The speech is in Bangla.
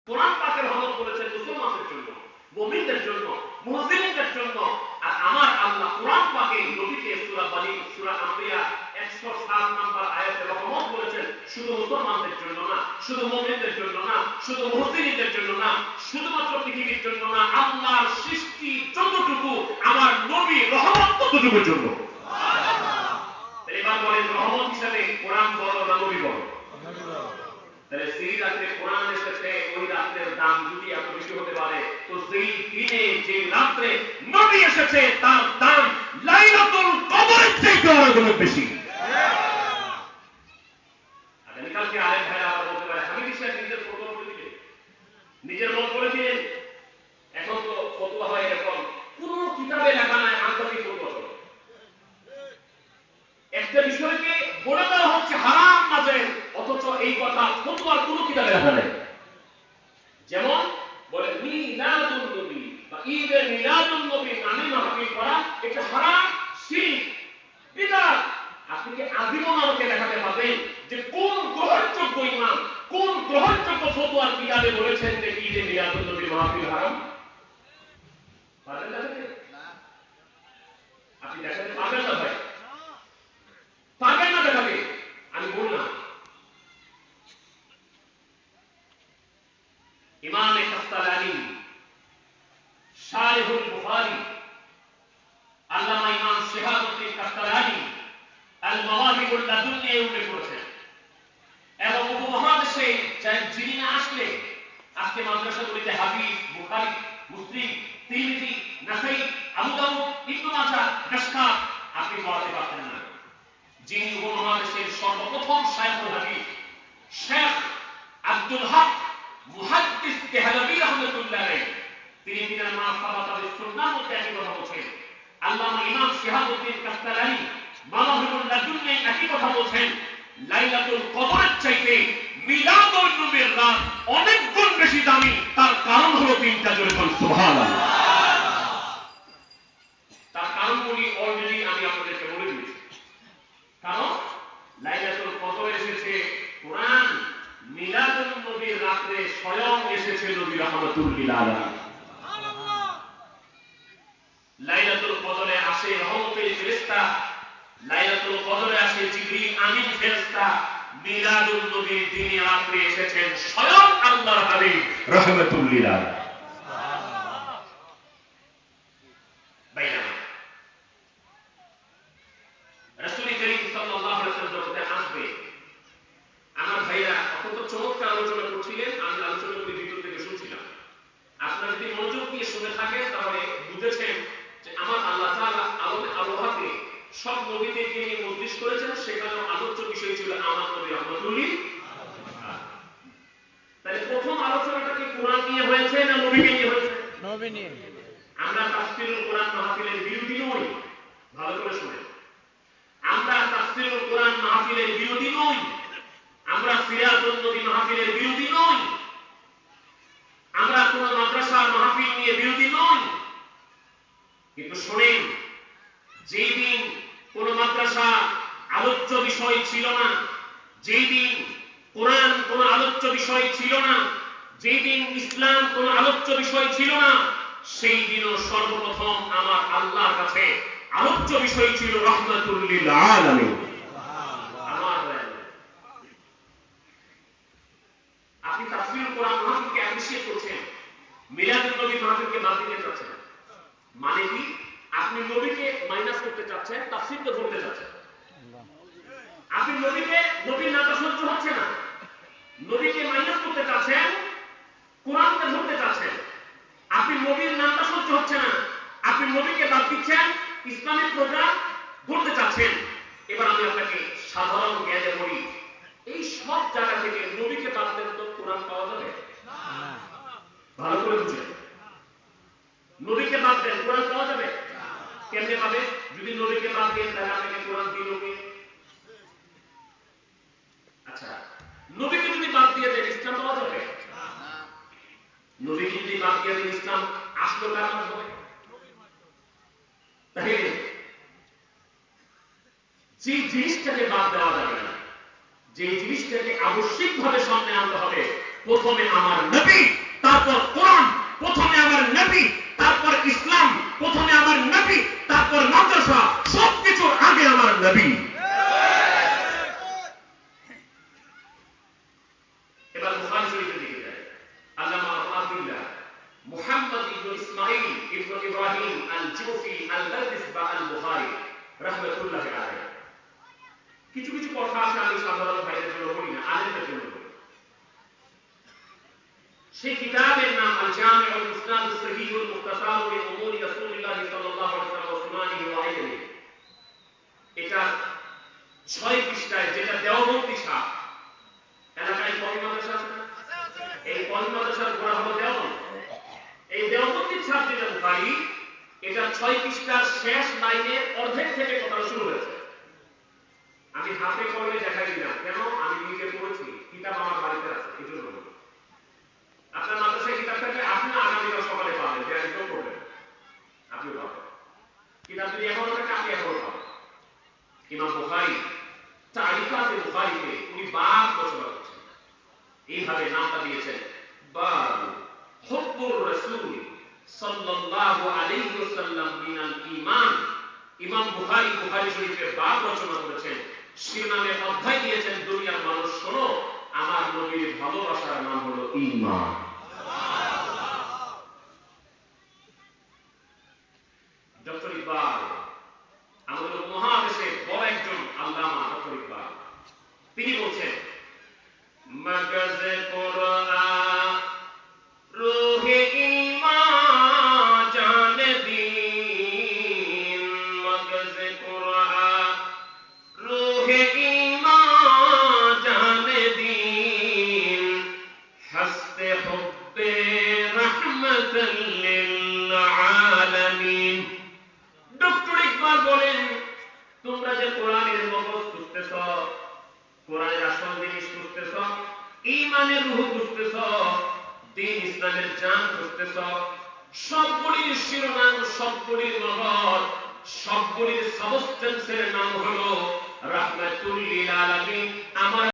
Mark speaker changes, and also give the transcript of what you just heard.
Speaker 1: কোরআন পাকের রহমত বলেছেন মুসলমানদের জন্য, মুমিনদের জন্য, মুহসিনদের জন্য। আর আমার আল্লাহ কোরআন পাকে নবীকে সূরা বনী সূরা আম্বিয়া 107 নম্বর আয়াতে রহমত বলেছেন শুধু মুসলমানদের জন্য না, শুধু মুমিনদের জন্য না, শুধু মুহসিনদের জন্য না, শুধুমাত্র পৃথিবীর জন্য না, আল্লাহর সৃষ্টি যতটুকু আমার নবী রহমত ততটুকুর জন্য। এবার বলেন রহমত হিসাবে কোরআন বড় না নবী বড়? তাহলে সেই রাত্রে কোরআন এসেছে, ওই রাত্রের দাম যদি এত বেশি হতে পারে, তো সেই দিনে যে রাত্রে নবী এসেছে তার দাম লাইলাতুল কদরের থেকে আরো অনেক বেশি। আগামীকালকে আরেক ভাই আবার বলতে পারে হামিদ সাহেব নিজের ফটো করে দিলে, নিজের মত করে দিলেন। এখন তো ফতোয়া হয় এরকম, কোন কিতাবে লেখা নাই আন্তর্জাতিক ফতোয়া। একটা বিষয়কে বলে দেওয়া হচ্ছে হারাম মাঝে, অথচ এই কথা ফতোয়ার কোন কিতাবে লেখা নেই। যেমন বলে মিলাদুন নবী বা ঈদে মিলাদুন নবী নামে মাহফিল করা এটা হারাম, শিরক, বিদআত। আপনি কি আজীবন আমাকে দেখাতে পারবেন যে কোন গ্রহণযোগ্য ইমাম, কোন গ্রহণযোগ্য ফতোয়ার কিতাবে বলেছেন যে ঈদে মিলাদুন নবী মাহফিল হারাম? পারবেন না? আপনি দেখাতে পারবেন না ভাই, পারবেন না দেখাতে। আমি বললাম ইমাম কাস্তালানি, শারিহুল বুখারী, আল্লামা ইমাম শিহাবুদ্দিন কাস্তালানি আল মাওয়াহিবুল লাদুন্নিয়া উল্লেখ করেছেন। এবং উপমহাদেশে যিনি না আসলে আজকে মাদ্রাসাগুলিতে হাদিস, বুখারী, মুসলিম, তিরমিজি, নাসাই, আবু দাউদ, ইবনে মাজাহ, মিশকাত আপনি পড়াতে পারতেন না। যিনি উপমহাদেশের সর্বপ্রথম শায়খুল হাদিস শেখ আব্দুল হক মুহাদ্দিস দেহলভী রাহমাতুল্লাহ আলাইহি, তিনি তিনার মা সাবাতা বিসুন্নাহ মধ্যে একই কথা বলছেন। আল্লামা ইমাম শিহাবুদ্দিন কাস্তালানি মাওয়াহিবুল লাদুন্নিয়া একই কথা বলছেন। লাইলাতুল কদরের চাইতে মিলাদুন নবীর রাত অনেক গুণ বেশি দামি। তার কারণ হলো তিনটা, জোরে বলুন সুবহানাল্লাহ। তার কারণগুলি অলরেডি আমি আপনাদেরকে বলে দিয়েছি। কারণ লাইলাতুল কদর এসেছে কোরআন, মিলাদুন নবীর রাতে স্বয়ং এসেছে নবী রাহমাতুল লিল আলামিন। লাইলাতুল কদরে আসে রহমতের ফেরেশতা, লাইলাতুল কদরে আসে জিবরিল আমিন ফেরেশতা। মিলাদুন নবীর দিনে রাতে এসেছেন স্বয়ং আল্লাহর হাবিব রাহমাতুল লিল আলামিন। বাইনা রাসূল করিম সাল্লাল্লাহু আলাইহি ওয়াসাল্লাম জগতে আসবে, আমার ভাইরা অত্যন্ত চমৎকার আলোচনা করছিলেন, আমি আলোচনাগুলি ভিতর থেকে শুনছিলাম। আপনারা যদি মনোযোগ দিয়ে শুনে থাকেন তাহলে বুঝেছেন যে আমার আল্লাহ তাআলা আলোহাতে সব নবীদেরকে নিয়ে মজলিস করেছেন, সেখানে আলোচ্য বিষয় ছিল আমার নবী রাহমাতুল লিল আলামিন। তাহলে প্রথম আলোচনাটা কি কোরআন নিয়ে হয়েছে না নবীকে নিয়ে হয়েছে? নবী নিয়ে। আমরা তাফসীরুল কোরআন মাহফিলের বিরোধী নই, ভালো করে শুনেন। আমরা তাফসীরুল কোরআন মাহফিলের বিরোধী নই, আমরা সিরাতুন নবী মাহফিলের বিরোধী নই, আমরা কোন মাদ্রাসার মাহফিল নিয়ে বিরোধী নই। কিন্তু শুনেন, যেই দিন কোন মাদ্রাসা আলোচ্য বিষয় ছিল না, যেই দিন কোরআন কোন আলোচ্য বিষয় ছিল না, যেই দিন ইসলাম কোন আলোচ্য বিষয় ছিল না, সেই দিনও সর্বপ্রথম আমার আল্লাহর কাছে আলোচ্য বিষয় ছিল রাহমাতুল লিল আলামিন। আপনি তাফসীরুল কোরআন মাহফিলকে অ্যাপ্রিশিয়েট করছেন, মিলাদুন নবী মাহফিলকে বাদ দিতে চাচ্ছেন, মানে কি? আপনি নবীকে মাইনাস করতে চাচ্ছেন, তাফসীরকে ধরতে চাচ্ছেন। আপনি নবীর নামটা সহ্য হচ্ছে না, নবীকে মাইনাস করতে চাচ্ছেন, কোরআনকে ধরতে চাচ্ছেন। আপনি নবীর নামটা সহ্য হচ্ছে না, আপনি নবীকে বাদ দিচ্ছেন, ইসলামিক প্রোগ্রাম ধরতে চাচ্ছেন। এবার আমি আপনাকে সাধারণ জ্ঞানে বলি, এই সব জায়গা থেকে নবীকে বাদ দিলে তো কোরআন পাওয়া যাবে না। ভালো করে বুঝেন, নবীকে বাদ দেন কোরআন পাওয়া যাবে না। কেমনে পাবে? যদি নবীকে বাদ দেন তাহলে আপনাকে কোরআন দিল কে? আচ্ছা, নবীকে যদি বাদ দিয়ে দেন ইসলাম পাওয়া যাবে না। নবীকে যদি বাদ দিয়ে দেন ইসলাম আসলো কার মাধ্যমে? তাহলে যে জিনিসটাকে বাদ দেওয়া যাবে না, যে জিনিসটাকে আবশ্যিকভাবে সামনে আনতে হবে, প্রথমে আমার নবী, তারপর কোরআন, প্রথমে আমার নবী, তারপর ইসলাম, প্রথমে আমার নবী, তারপর মাদ্রাসা, সবকিছুর আগে আমার নবী। এবার বুখারী শরীফের দিকে যাই। আল্লামা আবু আব্দুল্লাহ মুহাম্মদ ইবনে ইসমাঈল ইবনে ইব্রাহিম আল-জুফি আল-বারদিসবা আল-বুখারী রাহমাতুল্লাহি আলাইহি কিছু কিছু কথা আছে আমি সাধারণ ভাইদের জন্য বলি না, আলেমদের জন্য বলি। সেই কিতাবের নাম আল জামিউল মুসনাদ সহিহুল মুখতাসার মিন উমুরি রাসূলিল্লাহ সাল্লাল্লাহু আলাইহি ওয়াসাল্লাম ওয়া সুনানিহি ওয়া আইলিহি। এটা 6 পৃষ্ঠায়, যেটা দেওবন্দি ছাপ। এলাকায় কমি মাদ্রাসা আছে না? এই কমি মাদ্রাসার গোড়া হলো দেওবন্দ। এই দেওবন্দি ছাপ যেটা বুখারী, এটা 6 পৃষ্ঠার শেষ লাইনের অর্ধেক থেকে কথা শুরু হয়েছে। আমি হাতে কলমে দেখাই দিলাম, কেন? আমি নিজে পড়েছি, কিতাব আমার বাড়িতে আছে, এই জন্য। আপনার মাদ্রাসায় কিতাব থাকলে আপনি আগামীকাল সকালে পাবেন, যে একদম পড়বেন, আপনিও পাবেন। কিতাব যদি এখনো থাকে, আপনি এখনো পাবেন। ইমাম বুখারী তারিখাতে বুখারীতে উনি বাব রচনা করেছেন, এইভাবে নামটা দিয়েছেন বাব হুব্বুর রাসূল সাল্লাল্লাহু আলাইহি ওয়াসাল্লাম মিনাল ঈমান। ইমাম বুখারী বুখারী শরীফে বাব রচনা করেছেন, শিরোনামে অধ্যায় দিয়েছেন, দুনিয়ার মানুষ শোনো, আমার নবীর ভালোবাসার নাম হলো ঈমান। ডক্টর ইকবাল আমাদের মহাদেশের বড় একজন আল্লামা, ডক্টর ইকবাল, তিনি বলছেন মাগজে কোরআন রূহে ঈমান জানে দ্বীন, মাগজে কোরআন রূহে ঈমান জানে দ্বীন, হস্তে হুব্বে রাহমাতাল লিল আলামিন। ডক্টর ইকবাল বলেন, তোমরা যে কোরআনের মগজ খুঁজতেছ, কোরআনের আসল জিনিস খুঁজতেছ, ঈমানের রূহ খুঁজতেছ, দ্বীন ইসলামের জান খুঁজতেছ, সবগুলির শিরোনাম, সবগুলির মগজ, সবগুলির সাবস্টেন্সের নাম হলো রাহমাতুল লিল আলামিন। আমার